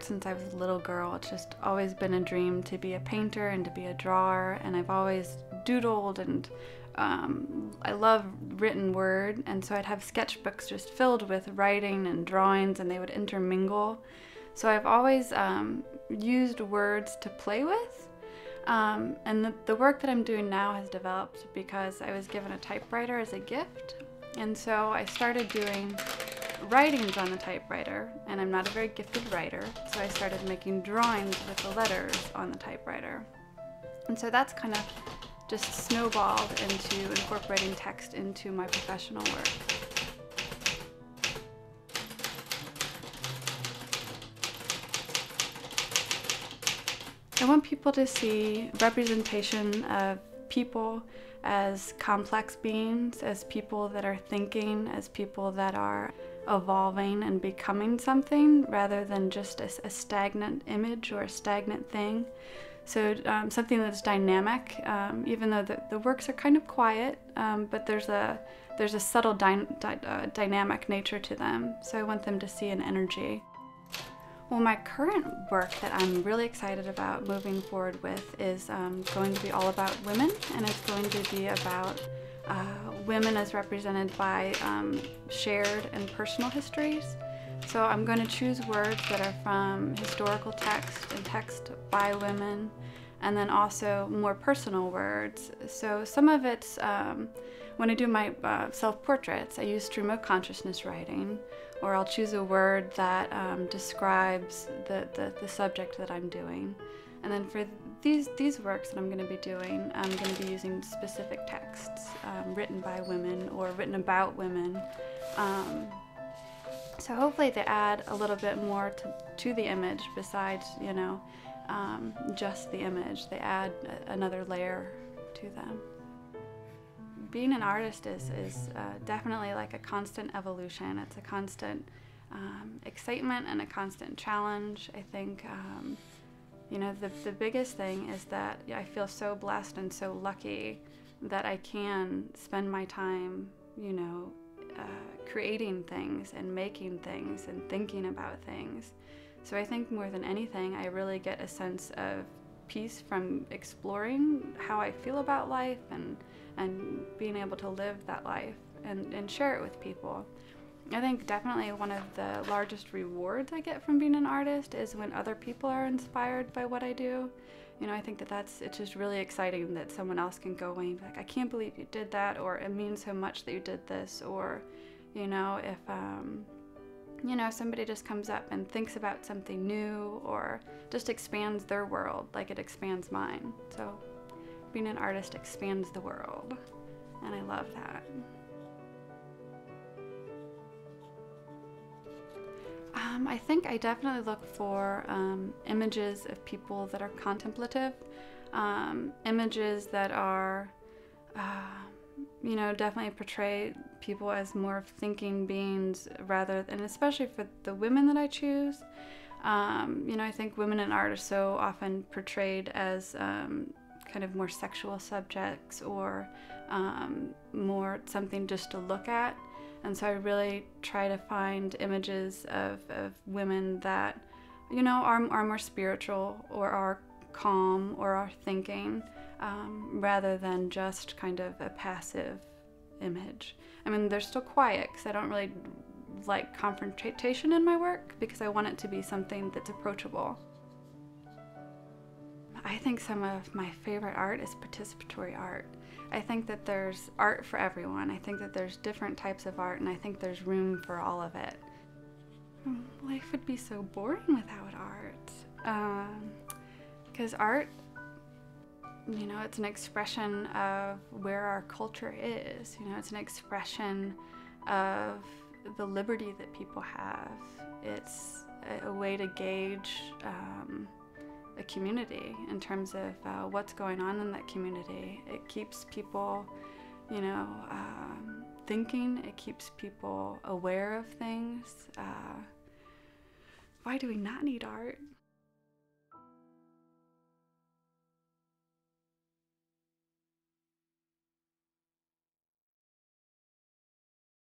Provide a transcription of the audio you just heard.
art since I was a little girl. It's just always been a dream to be a painter and to be a drawer, and I've always doodled, and I love written word, and so I'd have sketchbooks just filled with writing and drawings, and they would intermingle. So I've always used words to play with, and the work that I'm doing now has developed because I was given a typewriter as a gift, and so I started doing writings on the typewriter, and I'm not a very gifted writer, so I started making drawings with the letters on the typewriter. And so that's kind of just snowballed into incorporating text into my professional work. I want people to see representation of people as complex beings, as people that are thinking, as people that are evolving and becoming something rather than just a stagnant image or a stagnant thing. So something that's dynamic, even though the works are kind of quiet, but there's a subtle dynamic nature to them. So I want them to see an energy. Well, my current work that I'm really excited about moving forward with is going to be all about women, and it's going to be about women as represented by shared and personal histories. So I'm going to choose words that are from historical text and text by women, and then also more personal words. So some of it's, when I do my self-portraits, I use stream of consciousness writing, or I'll choose a word that describes the subject that I'm doing. And then for these works that I'm going to be doing, I'm going to be using specific texts written by women or written about women. So hopefully they add a little bit more to the image besides, you know, just the image. They add another layer to them. Being an artist is definitely like a constant evolution. It's a constant excitement and a constant challenge. I think, you know, the biggest thing is that I feel so blessed and so lucky that I can spend my time, you know, creating things and making things and thinking about things. So I think more than anything, I really get a sense of peace from exploring how I feel about life and being able to live that life and share it with people. I think definitely one of the largest rewards I get from being an artist is when other people are inspired by what I do. You know, I think it's just really exciting that someone else can go away and be like, I can't believe you did that, or it means so much that you did this, or, you know, if, you know, somebody just comes up and thinks about something new or just expands their world like it expands mine. So being an artist expands the world, and I love that. I think I definitely look for images of people that are contemplative, images that are, you know, definitely portray people as more thinking beings rather, and especially for the women that I choose. You know, I think women in art are so often portrayed as kind of more sexual subjects or more something just to look at. And so I really try to find images of women that, you know, are more spiritual or are calm or are thinking, rather than just kind of a passive image. I mean, they're still quiet because I don't really like confrontation in my work because I want it to be something that's approachable. I think some of my favorite art is participatory art. I think that there's art for everyone. I think that there's different types of art, and I think there's room for all of it. Life would be so boring without art. Because art, you know, it's an expression of where our culture is. You know, it's an expression of the liberty that people have. It's a way to gauge a community in terms of what's going on in that community. It keeps people, you know, thinking. It keeps people aware of things. Why do we not need art?